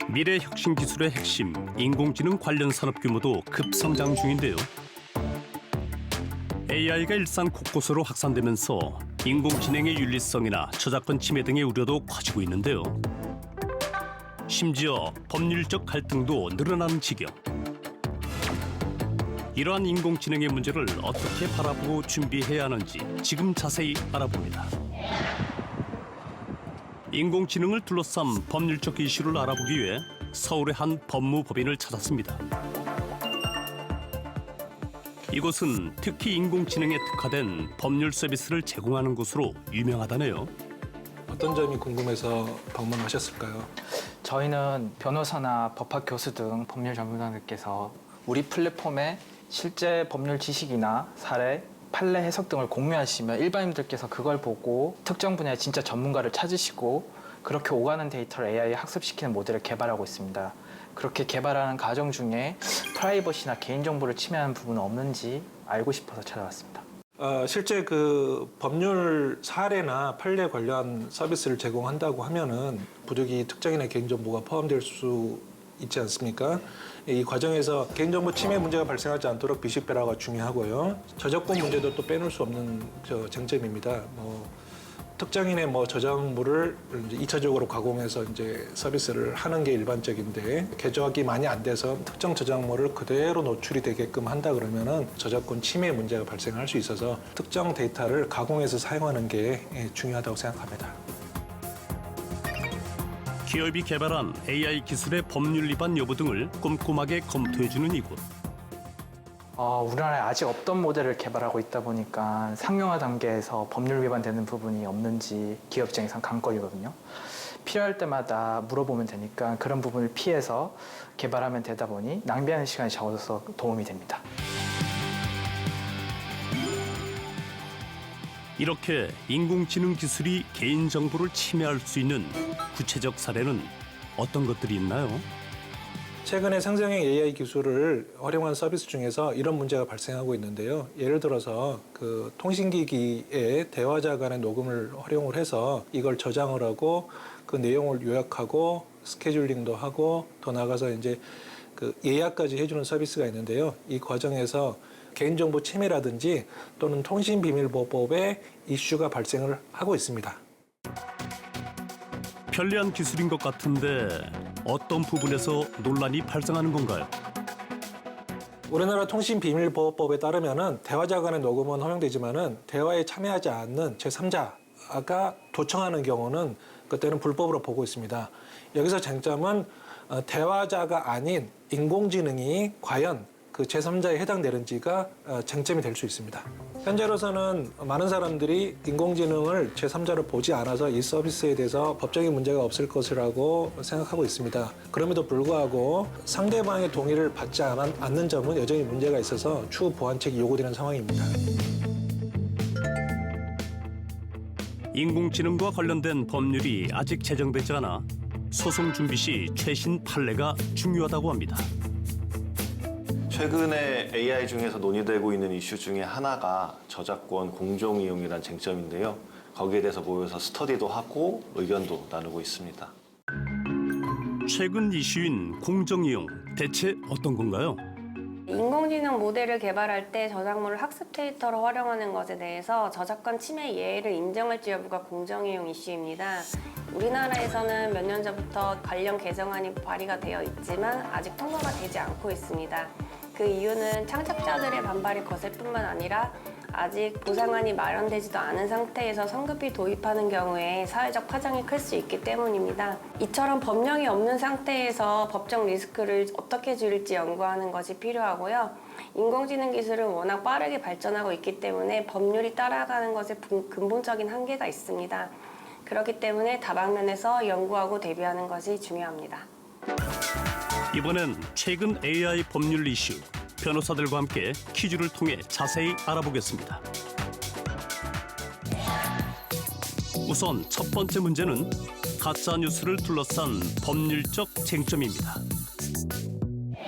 미래 혁신 기술의 핵심, 인공지능 관련 산업 규모도 급성장 중인데요. AI가 일상 곳곳으로 확산되면서 인공지능의 윤리성이나 저작권 침해 등의 우려도 커지고 있는데요. 심지어 법률적 갈등도 늘어나는 지경. 이러한 인공지능의 문제를 어떻게 바라보고 준비해야 하는지 지금 자세히 알아봅니다. 인공지능을 둘러싼 법률적 이슈를 알아보기 위해 서울의 한 법무법인을 찾았습니다. 이곳은 특히 인공지능에 특화된 법률 서비스를 제공하는 곳으로 유명하다네요. 어떤 점이 궁금해서 방문하셨을까요? 저희는 변호사나 법학 교수 등 법률 전문가들께서 우리 플랫폼에 실제 법률 지식이나 사례, 판례 해석 등을 공유하시면 일반인들께서 그걸 보고 특정 분야의 진짜 전문가를 찾으시고 그렇게 오가는 데이터를 AI에 학습시키는 모델을 개발하고 있습니다. 그렇게 개발하는 과정 중에 프라이버시나 개인정보를 침해하는 부분은 없는지 알고 싶어서 찾아왔습니다. 실제 그 법률 사례나 판례 관련 서비스를 제공한다고 하면은 부득이 특정인의 개인정보가 포함될 수 있지 않습니까? 이 과정에서 개인정보 침해 문제가 발생하지 않도록 비식별화가 중요하고요. 저작권 문제도 또 빼놓을 수 없는 쟁점입니다. 특정인의 저작물을 이제 2차적으로 가공해서 이제 서비스를 하는 게 일반적인데 개조하기 많이 안 돼서 특정 저작물을 그대로 노출이 되게끔 한다 그러면은 저작권 침해 문제가 발생할 수 있어서 특정 데이터를 가공해서 사용하는 게 중요하다고 생각합니다. 기업이 개발한 AI 기술의 법률 위반 여부 등을 꼼꼼하게 검토해주는 이곳. 우리나라에 아직 없던 모델을 개발하고 있다 보니까 상용화 단계에서 법률 위반되는 부분이 없는지 기업 입장에선 관건이거든요. 필요할 때마다 물어보면 되니까 그런 부분을 피해서 개발하면 되다 보니 낭비하는 시간이 적어서 도움이 됩니다. 이렇게 인공지능 기술이 개인정보를 침해할 수 있는 구체적 사례는 어떤 것들이 있나요? 최근에 생성형 AI 기술을 활용한 서비스 중에서 이런 문제가 발생하고 있는데요. 예를 들어서 그 통신기기에 대화자 간의 녹음을 활용을 해서 이걸 저장을 하고 그 내용을 요약하고 스케줄링도 하고 더 나아가서 이제 그 예약까지 해주는 서비스가 있는데요. 이 과정에서 개인정보 침해라든지 또는 통신비밀보호법의 이슈가 발생을 하고 있습니다. 편리한 기술인 것 같은데 어떤 부분에서 논란이 발생하는 건가요? 우리나라 통신비밀보호법에 따르면은 대화자 간의 녹음은 허용되지만은 대화에 참여하지 않는 제3자가 도청하는 경우는 그때는 불법으로 보고 있습니다. 여기서 쟁점은 대화자가 아닌 인공지능이 과연 그 제3자에 해당되는지가 쟁점이 될 수 있습니다. 현재로서는 많은 사람들이 인공지능을 제3자로 보지 않아서 이 서비스에 대해서 법적인 문제가 없을 것이라고 생각하고 있습니다. 그럼에도 불구하고 상대방의 동의를 받지 않는 점은 여전히 문제가 있어서 추후 보완책이 요구되는 상황입니다. 인공지능과 관련된 법률이 아직 제정되지 않아 소송 준비 시 최신 판례가 중요하다고 합니다. 최근에 AI 중에서 논의되고 있는 이슈 중에 하나가 저작권 공정이용이라는 쟁점인데요. 거기에 대해서 모여서 스터디도 하고 의견도 나누고 있습니다. 최근 이슈인 공정이용, 대체 어떤 건가요? 인공지능 모델을 개발할 때 저작물을 학습 데이터로 활용하는 것에 대해서 저작권 침해 예외를 인정할지 여부가 공정이용 이슈입니다. 우리나라에서는 몇 년 전부터 관련 개정안이 발의가 되어 있지만 아직 통과가 되지 않고 있습니다. 그 이유는 창작자들의 반발이 거셀 뿐만 아니라 아직 보상안이 마련되지도 않은 상태에서 성급히 도입하는 경우에 사회적 파장이 클 수 있기 때문입니다. 이처럼 법령이 없는 상태에서 법적 리스크를 어떻게 줄일지 연구하는 것이 필요하고요. 인공지능 기술은 워낙 빠르게 발전하고 있기 때문에 법률이 따라가는 것에 근본적인 한계가 있습니다. 그렇기 때문에 다방면에서 연구하고 대비하는 것이 중요합니다. 이번엔 최근 AI 법률 이슈, 변호사들과 함께 퀴즈를 통해 자세히 알아보겠습니다. 우선 첫 번째 문제는 가짜뉴스를 둘러싼 법률적 쟁점입니다.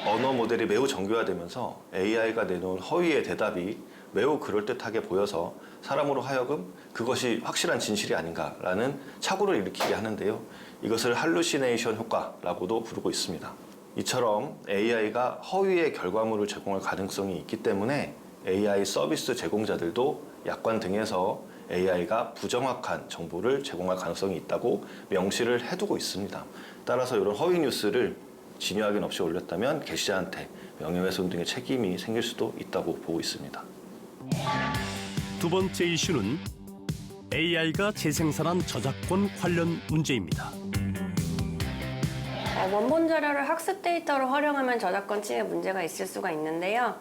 언어 모델이 매우 정교화되면서 AI가 내놓은 허위의 대답이 매우 그럴듯하게 보여서 사람으로 하여금 그것이 확실한 진실이 아닌가라는 착오를 일으키게 하는데요. 이것을 할루시네이션 효과라고도 부르고 있습니다. 이처럼 AI가 허위의 결과물을 제공할 가능성이 있기 때문에 AI 서비스 제공자들도 약관 등에서 AI가 부정확한 정보를 제공할 가능성이 있다고 명시를 해두고 있습니다. 따라서 이런 허위 뉴스를 진위 확인 없이 올렸다면 게시자한테 명예훼손 등의 책임이 생길 수도 있다고 보고 있습니다. 두 번째 이슈는 AI가 재생산한 저작권 관련 문제입니다. 원본 자료를 학습 데이터로 활용하면 저작권 침해 문제가 있을 수가 있는데요.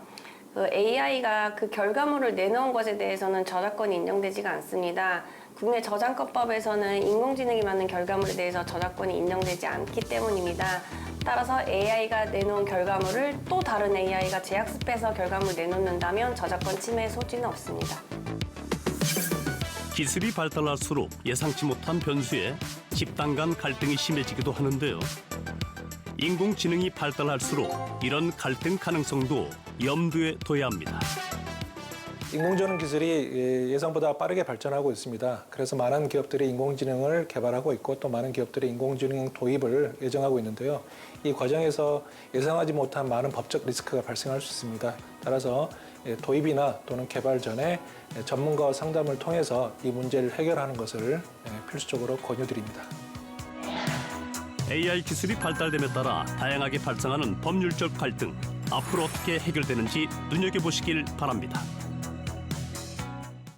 AI가 그 결과물을 내놓은 것에 대해서는 저작권이 인정되지가 않습니다. 국내 저작권법에서는 인공지능이 만든 결과물에 대해서 저작권이 인정되지 않기 때문입니다. 따라서 AI가 내놓은 결과물을 또 다른 AI가 재학습해서 결과물을 내놓는다면 저작권 침해의 소지는 없습니다. 기술이 발달할수록 예상치 못한 변수에 집단 간 갈등이 심해지기도 하는데요. 인공지능이 발달할수록 이런 갈등 가능성도 염두에 둬야 합니다. 인공지능 기술이 예상보다 빠르게 발전하고 있습니다. 그래서 많은 기업들이 인공지능을 개발하고 있고 또 많은 기업들이 인공지능 도입을 예정하고 있는데요. 이 과정에서 예상하지 못한 많은 법적 리스크가 발생할 수 있습니다. 따라서 도입이나 또는 개발 전에 전문가와 상담을 통해서 이 문제를 해결하는 것을 필수적으로 권유드립니다. AI 기술이 발달됨에 따라 다양하게 발생하는 법률적 갈등, 앞으로 어떻게 해결되는지 눈여겨보시길 바랍니다.